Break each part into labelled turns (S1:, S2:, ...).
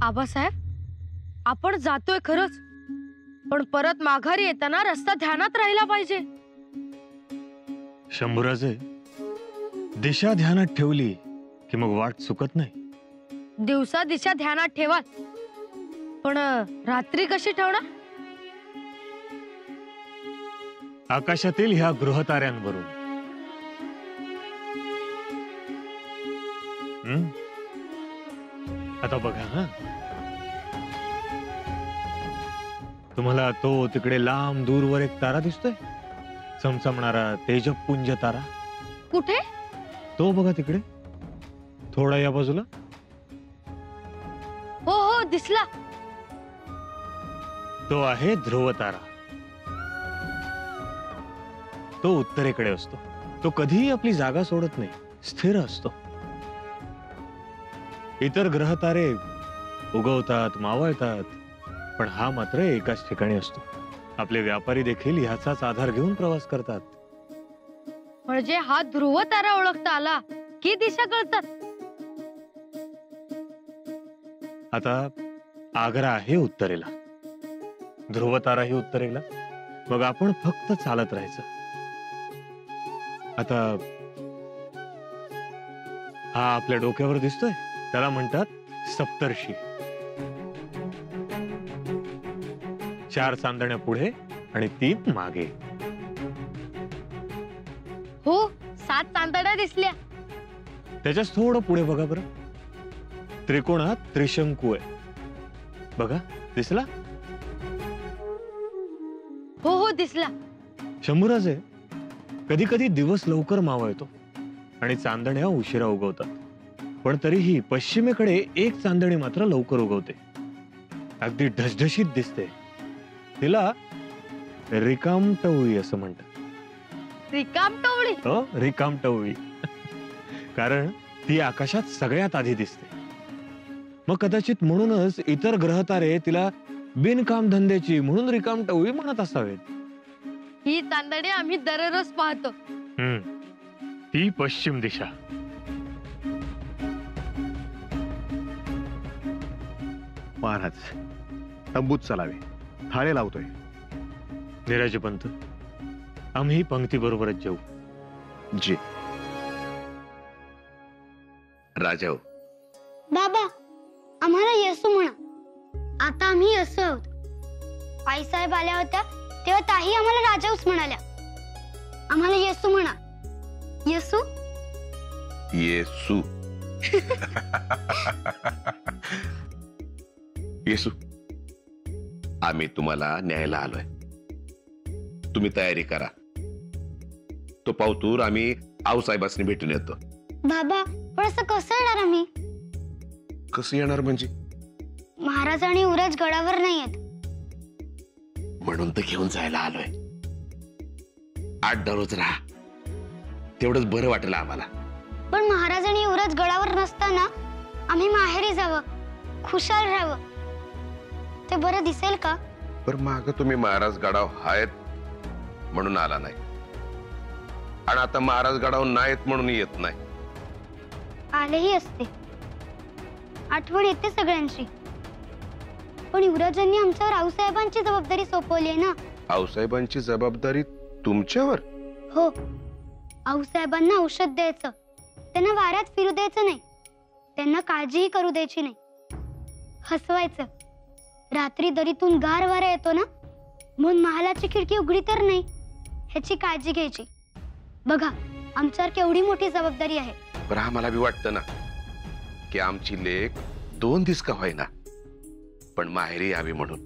S1: आबासाहेब, आपण जातोय खरंच, पण परत माघारी येताना रस्ता ध्यानात राहिला पाहिजे.
S2: शंभूराजे, दिशा ध्यानात ठेवली की मग वाट चुकत नाही.
S1: दिवसा दिशा ध्यानात ठेवा, पण रात्री कशी ठेवणार?
S2: आकाशातील ह्या गृहताऱ्यांवरून. आता बघा हा, तुम्हाला तो तिकडे लांब दूरवर एक तारा दिसतोय, चमचमणारा तेजपुंज तारा.
S1: कुठे?
S2: तो बघा तिकडे, थोडा या बाजूला.
S1: हो हो, दिसला.
S2: तो आहे ध्रुव तारा. तो उत्तरेकडे असतो. तो कधीही आपली जागा सोडत नाही, स्थिर असतो. इतर ग्रहतारे उगवतात, मावळतात, पण हा मात्र एकाच ठिकाणी असतो. आपले व्यापारी देखील ह्याचाच आधार घेऊन प्रवास करतात.
S1: म्हणजे हा ध्रुव तारा ओळखता आला की दिशा कळतात.
S2: आता आग्रा आहे उत्तरेला, ध्रुव तारा ही उत्तरेला, मग आपण फक्त चालत राहायचं. आता हा आपल्या डोक्यावर दिसतोय, त्याला म्हणतात सप्तर्षी. 4 चांदण्या पुढे आणि 3 मागे.
S1: हो, 7 चांदण्या दिसल्या.
S2: त्याच्याच थोडं पुढे बघा बरं, त्रिकोणात त्रिशंकू आहे. बघा, दिसला?
S1: हो हो, दिसला.
S2: शंभूराजे, कधी कधी दिवस लवकर मावळतो आणि चांदण्या उशिरा उगवतात, पण तरीही पश्चिमेकडे एक चांदणी मात्र लवकर उगवते. अगदी ढसढशीत दिसते. तिला रिकामटवळी असं म्हणतात.
S1: रिकामटवळी?
S2: हो, रिकामटवळी. कारण ती आकाशात सगळ्यात आधी दिसते. मग कदाचित म्हणूनच इतर ग्रहतारे तिला बिनकाम धंद्याची म्हणून रिकामटवळी म्हणत असावेत.
S1: ही चांदणी आम्ही दररोज पाहतो.
S2: ती पश्चिम दिशा.
S3: महाराज, तंबूत चलावे, थाळे लावतोय.
S2: निराजीपंत, आम्ही पंक्ती बरोबरच जेऊ.
S3: जी.
S4: राजाओ.
S5: बाबा, आम्हाला येसू म्हणा. आता आम्ही येसू आहोत. आईसाहेब आल्या होत्या तेव्हा ताई आम्हाला राजाऊस म्हणाल्या. आम्हाला येसू म्हणा. येसू?
S4: येसू. येसू, आम्ही तुम्हाला न्यायला आलोय. तुम्ही तयारी करा. तो पावतूर आम्ही आऊसाहेबांनी भेटून येतो.
S5: बाबा, पण असं कसं येणार आम्ही?
S4: कसं येणार म्हणजे?
S5: महाराज आणि युवराज गडावर नाही आहेत.
S4: म्हणून तर घेऊन जायला आलोय. 8 रोज राहा, तेवढंच बरं वाटेल आम्हाला.
S5: पण महाराज आणि युवराज गडावर नसताना आम्ही माहेरी जावं, खुशाल राहावं, ते बरं दिसेल का?
S4: पर माग तुम्ही महाराज गडाव आहेत म्हणून आला नाही, आणि आता महाराज गडाव नाहीत म्हणून येत नाही.
S5: आलेही असते, आठवण येते सगळ्यांची. पण युवराजांनी आमच्यावर आऊसाहेबांची जबाबदारी सोपवली आहे ना.
S4: आऊसाहेबांची जबाबदारी तुमच्यावर?
S5: हो, आऊसाहेबांना औषध द्यायचं, त्यांना वाऱ्यात फिरू द्यायचं नाही, त्यांना काळजीही करू द्यायची नाही. हसवायचं. रात्री दरीतून गार वारा येतो ना, म्हणून महालाची खिडकी उघडी तर नाही ह्याची काळजी घ्यायची. बघा, आमच्यावर केवढी मोठी जबाबदारी आहे.
S4: पण आम्हाला बी वाटतं ना की आमची लेक 2 दिवस का होईना पण माहेरी यावी म्हणून.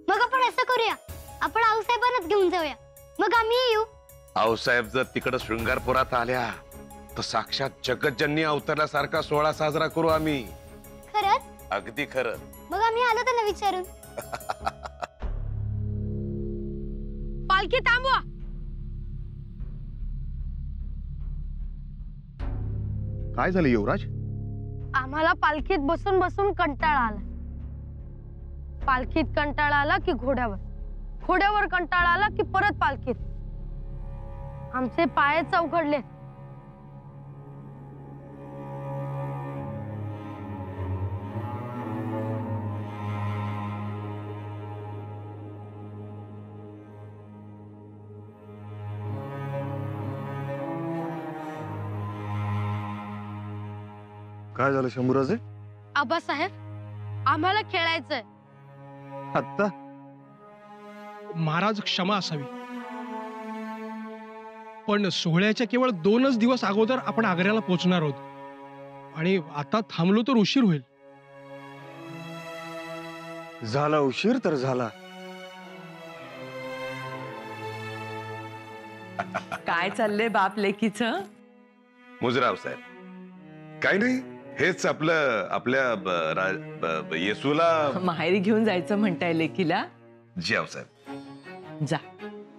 S5: मग आपण असं करूया, आपण आऊसाहेबांनाच घेऊन जाऊया, मग आम्ही येऊ.
S4: आऊसाहेब जर तिकडे शृंगारपुरात आल्या तर साक्षात जगज्जननी अवतरल्यासारखा सोहळा साजरा करू आम्ही.
S5: खरंच?
S4: अगदी खरं.
S5: मग आम्ही आलो त्यांना विचारून.
S1: पालखी थांबवा.
S3: काय झालं युवराज?
S1: आम्हाला पालखीत बसून बसून कंटाळा आला. पालखीत कंटाळा आला की घोड्यावर, घोड्यावर कंटाळा आला की परत पालखीत. आमचे पायच अवघडले.
S3: काय झालं शंभूराजे?
S1: आबासाहेब आम्हाला खेळायचंय.
S3: आत्ता?
S6: महाराज क्षमा असावी, पण सोहळ्याच्या केवळ 2च दिवस अगोदर आपण आग्र्याला पोहोचणार आहोत आणि आता थांबलो तर उशीर होईल.
S2: झाला उशीर तर झाला.
S7: काय चाललंय बाप लेकीचं?
S4: मुजराव साहेब, काय नाही, हेच आपल्या येसूला
S7: माहेरी घेऊन जायचं म्हणताय लेकीला?
S4: जी साहेब.
S7: जा,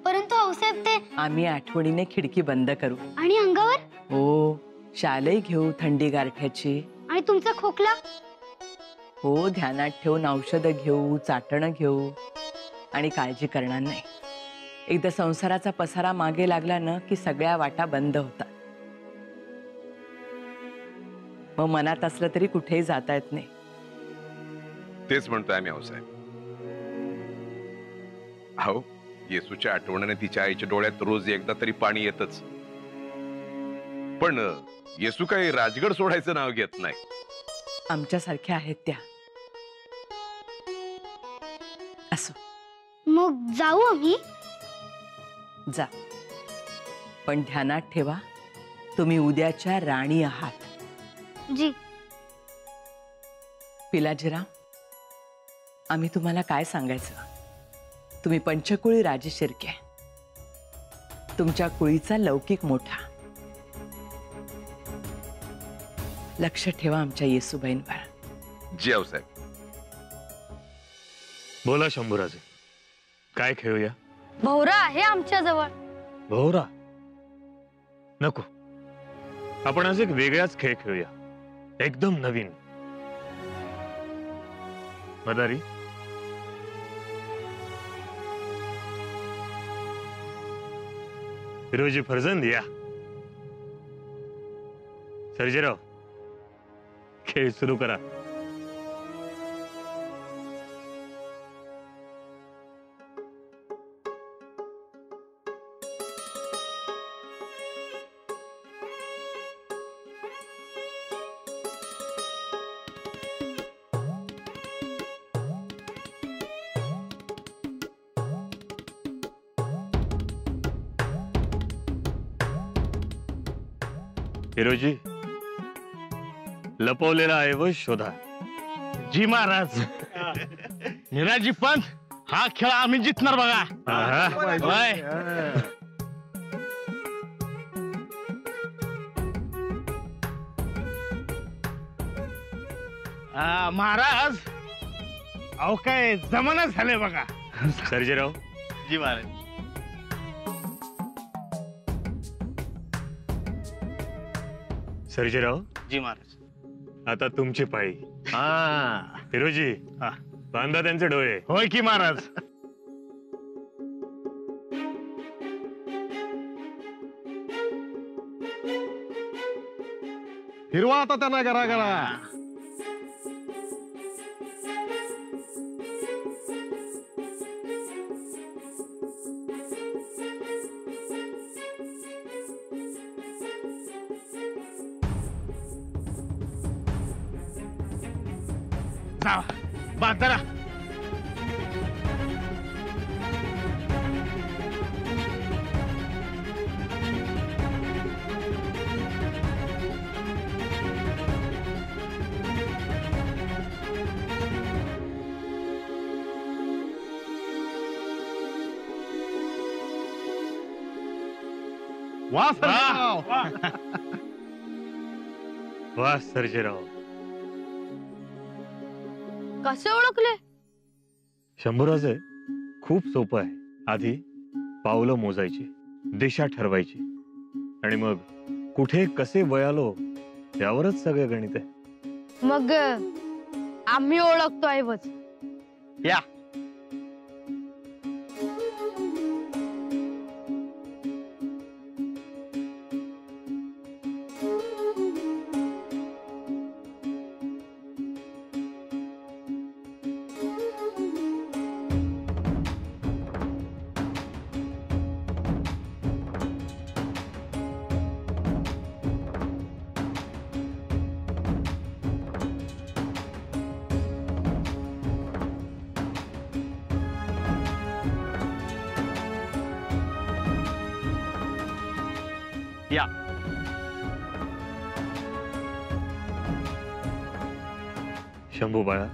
S5: परंतु आऊसाहेब ते
S7: आम्ही आठवणीने खिडकी बंद करू.
S5: आणि अंगावर
S7: हो, शालही घेऊ थंडी गारठ्याची.
S5: आणि तुमचा खोकला?
S7: हो, ध्यानात ठेवून औषधं घेऊ, चाटणं घेऊ आणि काळजी करणार नाही. एकदा संसाराचा पसारा मागे लागला ना की सगळ्या वाटा बंद होतात. मग मनात असलं तरी कुठेही जाता येत नाही.
S4: तेच म्हणतोय आम्ही आहोसाहेब. अहो, येसूच्या आठवणीने तिच्या आईच्या डोळ्यात रोज एकदा तरी पाणी येतच. पण येसू काही राजगड सोडायचं नाव घेत नाही.
S7: आमच्यासारख्या आहेत त्या. असो,
S5: मग जाऊ आम्ही?
S7: जा, पण ध्यानात ठेवा तुम्ही उद्याच्या राणी आहात.
S5: जी.
S7: पिलाजीराव, आम्ही तुम्हाला काय सांगायचं? तुम्ही पंचकुळी राजे शिर्के, तुमच्या कुळीचा लौकिक मोठा. लक्ष ठेवा आमच्या येसूबाईंवर.
S4: जी आहोसाहेब.
S2: बोला शंभूराजे, काय खेळूया?
S1: भोवरा आहे आमच्या जवळ.
S2: भोवरा नको, आपण आज एक वेगळाच खेळ खेळूया, एकदम नवीन. मदारी, फिरोजी फर्जंद या. सर्जेराव, खेळ सुरू करा. फिरोजी, लपवलेला ऐवज शोधा.
S8: जी महाराज. निराजी पंत, हा खेळ आम्ही जिंकणार बघा. होय. महाराज, अहो काय जमाना झाले बघा.
S2: सर्जेराव.
S8: जी महाराज.
S2: सर्जेराव,
S8: जी महाराज.
S2: आता तुमची पाळी. फिरोजी, बांधा त्यांचे डोळे.
S8: होय की महाराज.
S3: हिरवा आता त्यांना करा करा.
S8: जा, बांधा.
S3: वा सर्जेराव.
S2: वा सर्जेराव.
S1: कसे ओळखले?
S2: शंभूराजे, खूप सोपं आहे. आधी पावलं मोजायची, दिशा ठरवायची आणि मग कुठे कसे वयालो त्यावरच सगळे गणित आहे.
S1: मग आम्ही ओळखतो ऐवज.
S8: या. या.
S2: शंभू बाळा,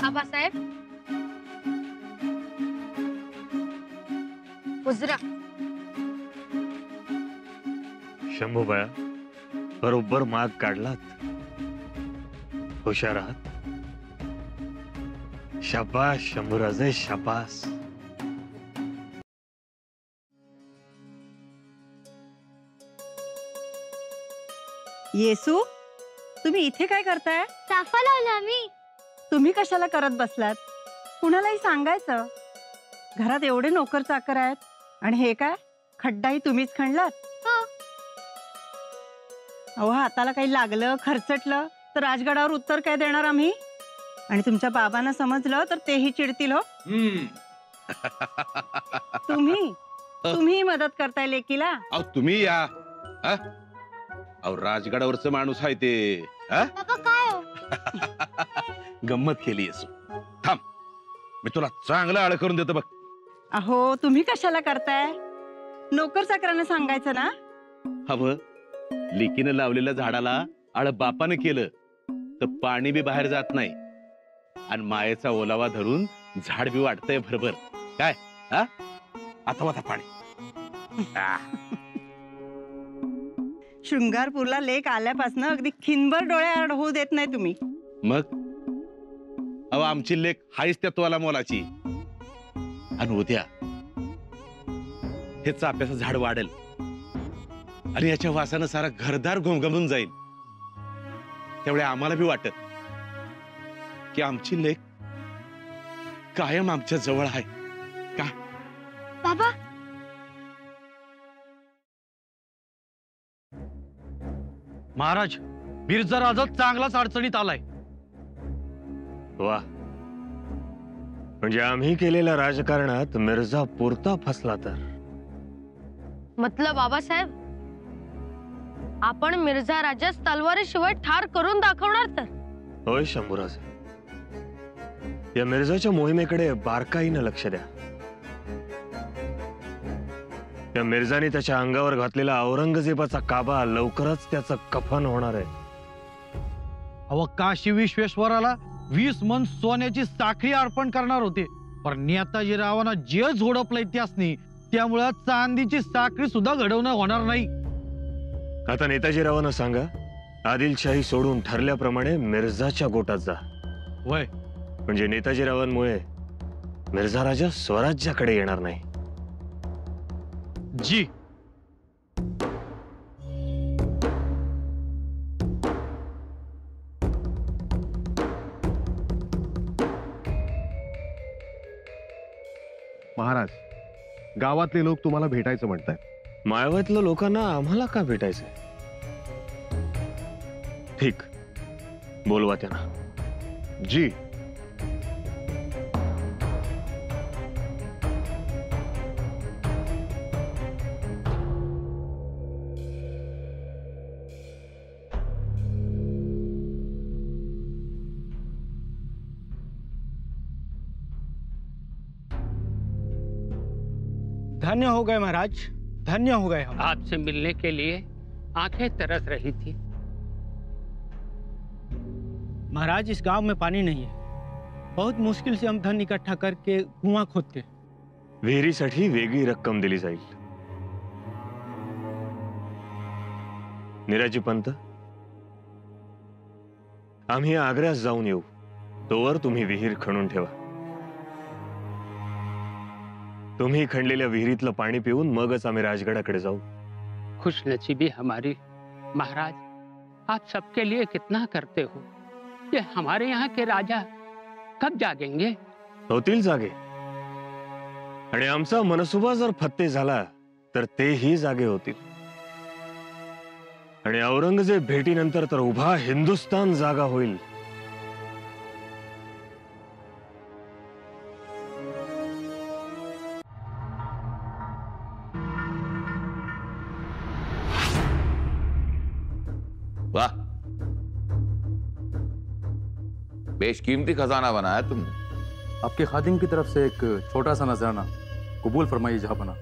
S1: आबासाहेब, उजरा.
S2: शंभू बाळा, बरोबर माग काढलात. हुशार आहात. शाबास शंभूराजे, शाबास.
S9: येसू, तुम्ही इथे काय करताय?
S5: चाफा लावला आम्ही.
S9: तुम्ही कशाला करत बसलात? कुणालाही सांगायचं. घरात एवढे नोकर चाकर आहेत आणि हे काय खड्डाही तुम्हीच खणलात? अहो, हाताला काही लागलं खरचटलं तर राजगडावर उत्तर काय देणार आम्ही? आणि तुमच्या बाबांना समजलं तर तेही चिडतील हो. तुम्ही मदत करताय लेकीला.
S4: अहो तुम्ही या. अहो राजगडावरचं माणूस आहे ते.
S5: बाबा काय हो?
S4: गंमत केली येसू. थांब, मी तुला चांगलं आळ करून देतो बघ.
S9: अहो, तुम्ही कशाला करताय? नोकर चाकरांना सांगायचं ना.
S4: हवं, लिकीनं लावलेल्या झाडाला आळ बापानं केलं तर पाणी बी बाहेर जात नाही आणि मायेचा ओलावा धरून झाड बी वाटतंय भरभर. काय आता वाता पाणी.
S9: शृंगारपूरला लेक आल्यापासून अगदी खिनभर डोळ्याआड होऊ देत नाही तुम्ही.
S4: मग अहो आमची लेख हायच त्या तोला मोलाची. आणि उद्या हे चाफ्याचं झाड वाढेल आणि याच्या वासानं सारा घरदार घुमघुमून जाईल. त्यामुळे आम्हाला बी वाटत की आमची लेक कायम आमच्या जवळ आहे. का
S5: बाबा,
S8: महाराज, बिरजा राजा चांगलाच अडचणीत आलाय.
S2: वा, म्हणजे आम्ही केलेल्या राजकारणात मिर्झा पुरता फसला तर?
S1: मतलब बाबासाहेब, आपण मिर्झा राजास तलवारीशिवाय ठार करून दाखवणार तर?
S2: होय शंभूराजे, या मिर्झाच्या मोहिमेकडे बारकाईनं लक्ष द्या. या मिर्झाने त्याच्या अंगावर घातलेला औरंगजेबाचा काबा लवकरच त्याचं कफन होणार आहे.
S8: अव काशी विश्वेश्वराला 20 मन सोन्याची साखळी अर्पण करणार होते, पण नेताजीरावांना जे झोडपलंय त्यासनी, त्यामुळे चांदीची साखळी सुद्धा घडवणं होणार नाही.
S2: आता नेताजीरावांना सांगा, आदिलशाही सोडून ठरल्याप्रमाणे मिर्झाच्या गोटात जा.
S8: वय,
S2: म्हणजे नेताजीरावांमुळे मिर्झा राजा स्वराज्याकडे येणार नाही.
S8: जी.
S3: महाराज, गावातले लोक तुम्हाला भेटायचं म्हणतायत.
S2: माळव्यातल्या लोकांना आम्हाला का भेटायचंय? ठीक, बोलवा त्यांना.
S3: जी.
S10: धन्य हो गए महाराज, धन्य हो गए हम।
S11: आपसे मिलने के लिए आंखें तरस रही थी।
S10: महाराज, इस गांव में पानी नहीं है, बहुत मुश्किल से हम धन इकट्ठा करके कुआं खोदते।
S2: विहिरीसाठी वेगळी रक्कम दिली जाईल. निराजी पंत, आम्ही आग्र्यास जाऊन येऊ. तोवर तुम्ही विहीर खणून ठेवा. तुम्ही खणलेल्या विहिरीतलं पाणी पिऊन मगच आम्ही राजगडाकडे जाऊ.
S11: खुशनसीबी हमारी महाराज, आप सबके लिए कितना करते हो. ये हमारे यहाँ के राजा कब जागेंगे?
S2: होतील जागे. आणि आमचा मनसुबा जर फत्ते झाला तर तेही जागे होतील. आणि औरंगजेब भेटीनंतर तर उभा हिंदुस्तान जागा होईल.
S12: वाह, बेशकीमती खजाना बनाया तुमने.
S13: आपके खादिम की तरफ से एक छोटा सा नजराना कबूल फरमाइए जहांपना.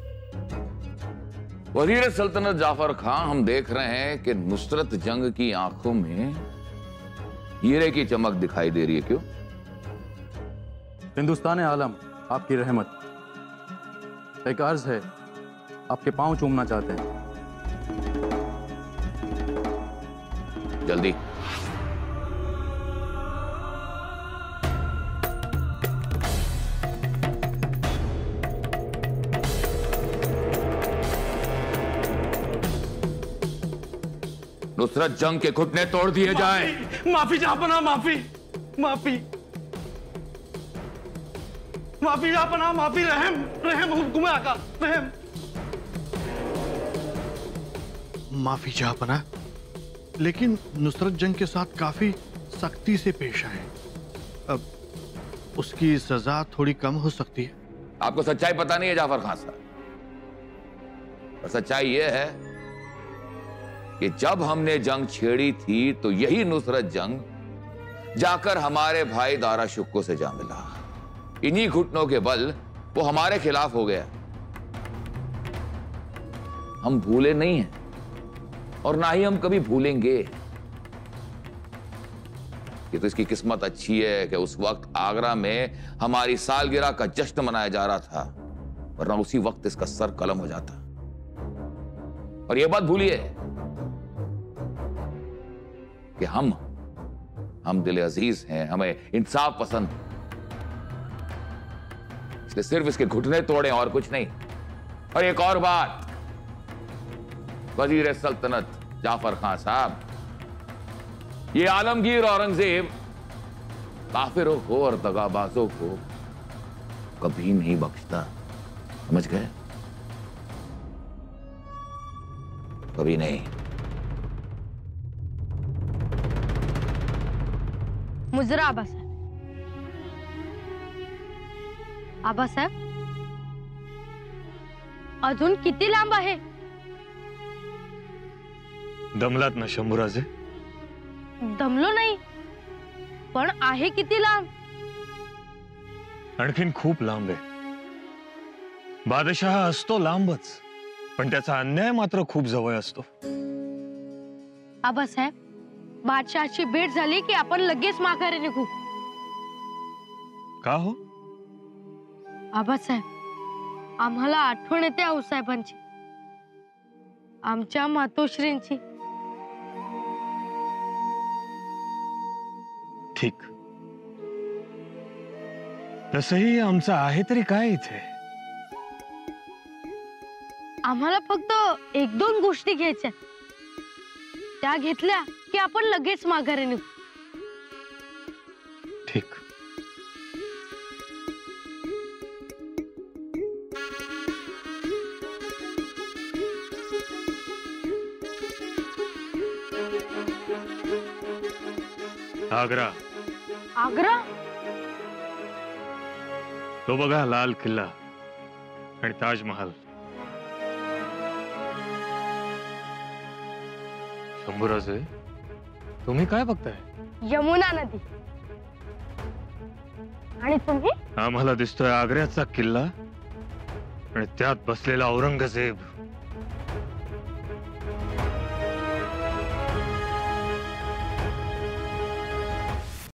S12: वजीर सल्तनत जाफर खान, हम देख रहे हैं कि नुसरत जंग की आंखों में हीरे की चमक दिखाई दे रही है. क्यों?
S13: हिंदुस्तान आलम आपकी रहमत. एक अर्ज है, आपके पांव चूमना चाहते हैं.
S12: जल्दी. नुसरत जंग के घुटने तोड़ दिए जाएं.
S8: माफी जहांपना, माफी माफी माफी जहांपना, माफी. रहम रहम हुक्म आका, रहम.
S6: माफी जहांपना, लेकिन नुसरत जंग के साथ काफी सख्ती से पेश आए. अब उसकी सजा थोड़ी कम हो सकती है.
S12: आपको सच्चाई पता नहीं है जाफर खान साहब. और सच्चाई यह है कि जब हमने जंग छेड़ी थी तो यही नुसरत जंग जाकर हमारे भाई दारा शुक्को से जा मिला. इन्हीं घुटनों के बल वो हमारे खिलाफ हो गया. हम भूले नहीं हैं और ना ही हम कभी भूलेंगे. ये तो इसकी किस्मत अच्छी है कि उस वक्त आगरा में हमारी सालगिरह का जश्न मनाया जा रहा था, वरना उसी वक्त इसका सर कलम हो जाता. और ये बात भूलिए कि हम दिल अजीज हैं, हमें इंसाफ पसंद, इसलिए सिर्फ इसके घुटने तोड़े और कुछ नहीं. और एक और बात, वजीर सल्तनत जाफर खान साहब, ये आलमगीर औरंगजेब काफिरों को और दगाबाजों को कभी नहीं बख्शता. समझ गए? कभी नहीं.
S1: मुजरा आबासाहेब. आबासाहेब, अजून किती लांब आहे?
S2: दमलात ना शंभूराजे?
S1: दमलो नाही, पण आहे किती लांब?
S2: आणखीन खूप लांब आहे. बादशाह असतो लांबच, पण त्याचा अन्याय मात्र खूप जवळ असतो.
S1: आबासाहेब, बादशाहची भेट झाली की आपण लगेच माघारी निघू.
S2: का हो?
S1: आबासाहेब, आम्हाला आठवण येते आऊसाहेबांची, आमच्या मातोश्रींची.
S2: ठीक. तसही आमचं आहे तरी काय इथे.
S1: आम्हाला फक्त एक दोन गोष्टी घ्यायच्या, त्या घेतल्या की आपण लगेच माघारी निघू.
S2: ठीक. आग्रा.
S1: आग्रा?
S2: तो बघा लाल किल्ला आणि ताजमहाल. शंभूराजे, तुम्ही काय बघताय?
S1: यमुना नदी. आणि तुम्ही?
S2: आम्हाला दिसतोय आग्र्याचा किल्ला आणि त्यात बसलेला औरंगजेब.